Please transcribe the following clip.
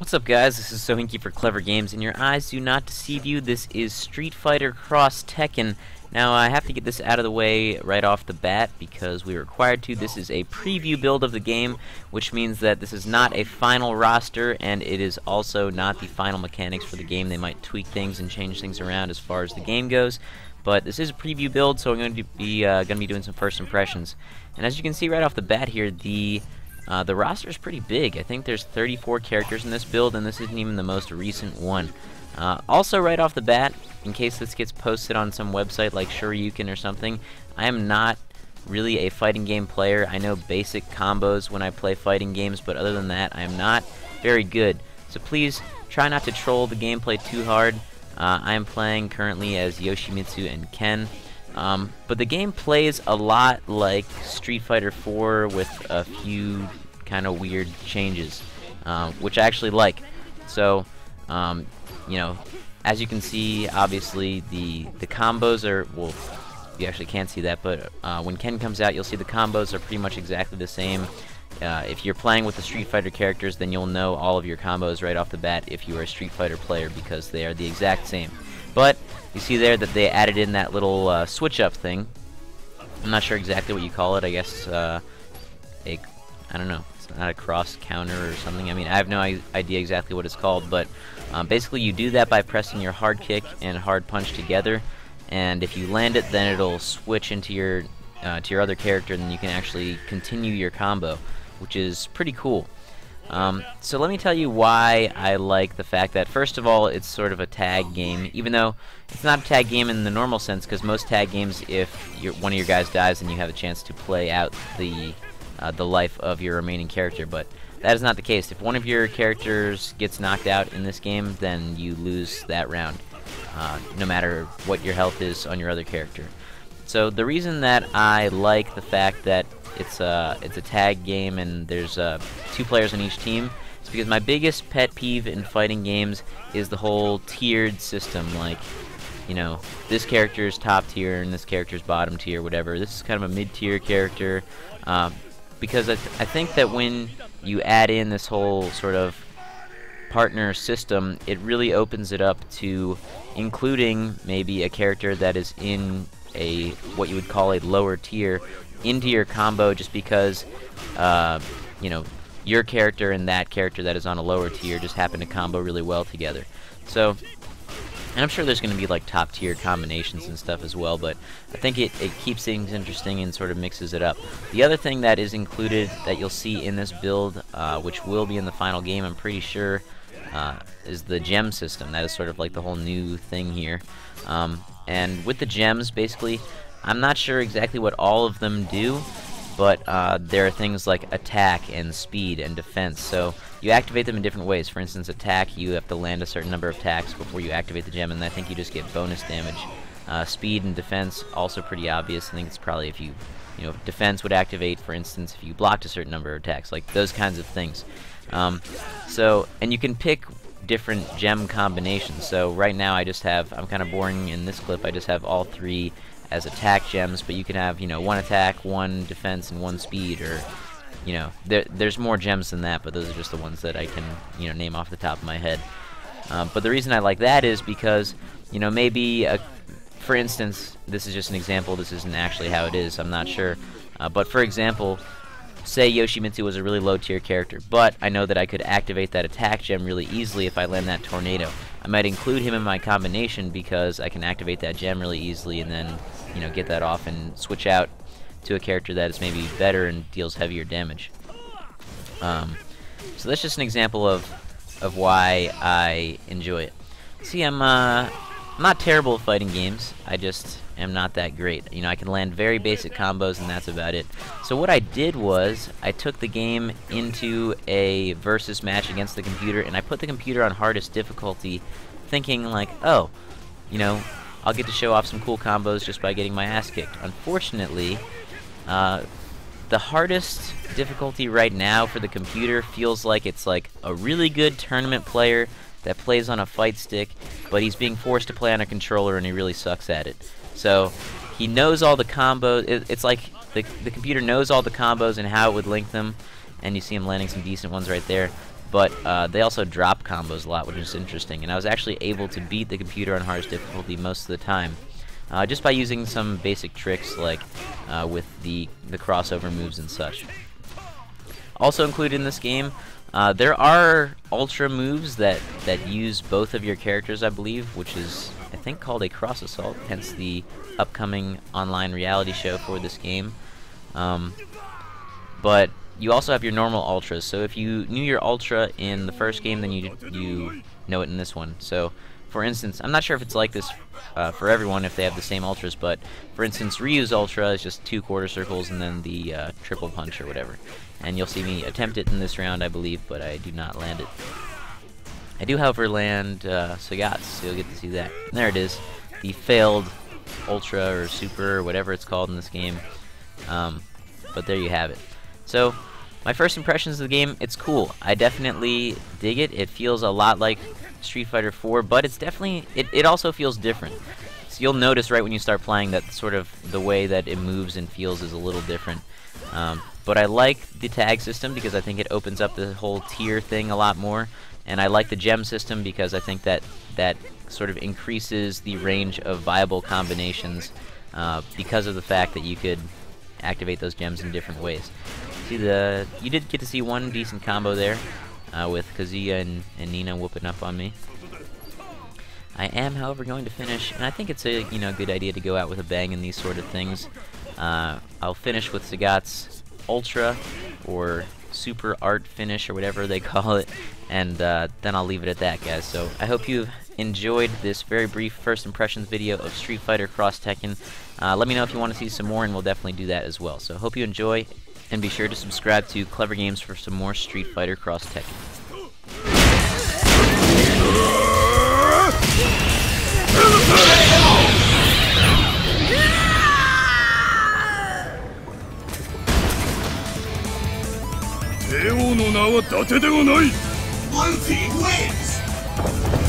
What's up, guys? This is Sohinki for Clever Games, and your eyes do not deceive you. This is Street Fighter Cross Tekken. Now, I have to get this out of the way right off the bat because we're required to. This is a preview build of the game, which means that this is not a final roster, and it is also not the final mechanics for the game. They might tweak things and change things around as far as the game goes, but this is a preview build, so I'm going to be doing some first impressions. And as you can see right off the bat here, the roster is pretty big. I think there's 34 characters in this build, and this isn't even the most recent one. Also, right off the bat, in case this gets posted on some website like Shoryuken or something, I am not really a fighting game player. I know basic combos when I play fighting games, but other than that, I am not very good. So please try not to troll the gameplay too hard. I am playing currently as Yoshimitsu and Ken. But the game plays a lot like Street Fighter 4 with a few kind of weird changes, which I actually like. So, you know, as you can see, obviously the combos are, well, you actually can't see that, but when Ken comes out, you'll see the combos are pretty much exactly the same. If you're playing with the Street Fighter characters, then you'll know all of your combos right off the bat if you are a Street Fighter player, because they are the exact same. But you see there that they added in that little switch-up thing. I'm not sure exactly what you call it. I guess I don't know. It's not a cross counter or something. I mean, I have no idea exactly what it's called, but basically you do that by pressing your hard kick and hard punch together, and if you land it, then it'll switch into your to your other character, and then you can actually continue your combo, which is pretty cool. So let me tell you why I like the fact that, first of all, it's sort of a tag game, even though it's not a tag game in the normal sense, because most tag games, if one of your guys dies, then you have a chance to play out the life of your remaining character, but that is not the case. If one of your characters gets knocked out in this game, then you lose that round, no matter what your health is on your other character. So the reason that I like the fact that it's a tag game and there's 2 players on each team is because my biggest pet peeve in fighting games is the whole tiered system. Like, you know, this character's top tier and this character's bottom tier, whatever. This is kind of a mid-tier character, because I think that when you add in this whole sort of partner system, it really opens it up to including maybe a character that is in what you would call a lower tier into your combo, just because you know, your character and that character that is on a lower tier just happen to combo really well together. So, and I'm sure there's going to be like top tier combinations and stuff as well, but I think it keeps things interesting and sort of mixes it up. The other thing that is included that you'll see in this build, which will be in the final game, I'm pretty sure, is the gem system. That is sort of like the whole new thing here. And with the gems, basically, I'm not sure exactly what all of them do, but there are things like attack and speed and defense. So you activate them in different ways. For instance, attack, you have to land a certain number of attacks before you activate the gem, and I think you just get bonus damage. Speed and defense, also pretty obvious. I think it's probably if you know, defense would activate, for instance, if you blocked a certain number of attacks, like those kinds of things. So, and you can pick different gem combinations. So right now I just have, I'm kind of boring in this clip, I just have all 3 as attack gems, but you can have, you know, 1 attack, 1 defense, and 1 speed, or, you know, there's more gems than that, but those are just the ones that I can, you know, name off the top of my head. But the reason I like that is because, you know, maybe, for instance, this is just an example, this isn't actually how it is, I'm not sure, but for example, say Yoshimitsu was a really low tier character, but I know that I could activate that attack gem really easily if I land that tornado. I might include him in my combination because I can activate that gem really easily and then, you know, get that off and switch out to a character that is maybe better and deals heavier damage. So that's just an example of why I enjoy it. See, I'm not terrible at fighting games, I just am not that great. You know, I can land very basic combos and that's about it. So what I did was, I took the game into a versus match against the computer, and I put the computer on hardest difficulty, thinking like, oh, you know, I'll get to show off some cool combos just by getting my ass kicked. Unfortunately, the hardest difficulty right now for the computer feels like it's like a really good tournament player that plays on a fight stick, but he's being forced to play on a controller and he really sucks at it. So he knows all the combos. It's like the computer knows all the combos and how it would link them, and you see him landing some decent ones right there. but they also drop combos a lot, which is interesting. And I was actually able to beat the computer on hardest difficulty most of the time, just by using some basic tricks like with the crossover moves and such. Also included in this game, there are ultra moves that use both of your characters, I believe, which is, I think, called a cross assault, hence the upcoming online reality show for this game. But you also have your normal ultras, so if you knew your ultra in the first game, then you know it in this one. So, for instance, I'm not sure if it's like this for everyone if they have the same ultras, but for instance, Ryu's ultra is just 2 quarter circles and then the triple punch or whatever. And you'll see me attempt it in this round, I believe, but I do not land it. I do, however, land Sagat's, so you'll get to see that. And there it is, the failed ultra or super or whatever it's called in this game. But there you have it. So, my first impressions of the game, it's cool. I definitely dig it. It feels a lot like Street Fighter 4, but it's definitely, it also feels different. So you'll notice right when you start playing that sort of the way that it moves and feels is a little different. But I like the tag system because I think it opens up the whole tier thing a lot more. And I like the gem system because I think that sort of increases the range of viable combinations because of the fact that you could activate those gems in different ways. See, you did get to see one decent combo there with Kazuya and Nina whooping up on me. I am, however, going to finish, and I think it's a good idea to go out with a bang in these sort of things. I'll finish with Sagat's Ultra or Super Art Finish or whatever they call it, and then I'll leave it at that, guys. So I hope you've enjoyed this very brief first impressions video of Street Fighter Cross Tekken. Let me know if you want to see some more, and we'll definitely do that as well. So hope you enjoy, and be sure to subscribe to Clever Games for some more Street Fighter Cross Tekken. Blue team wins!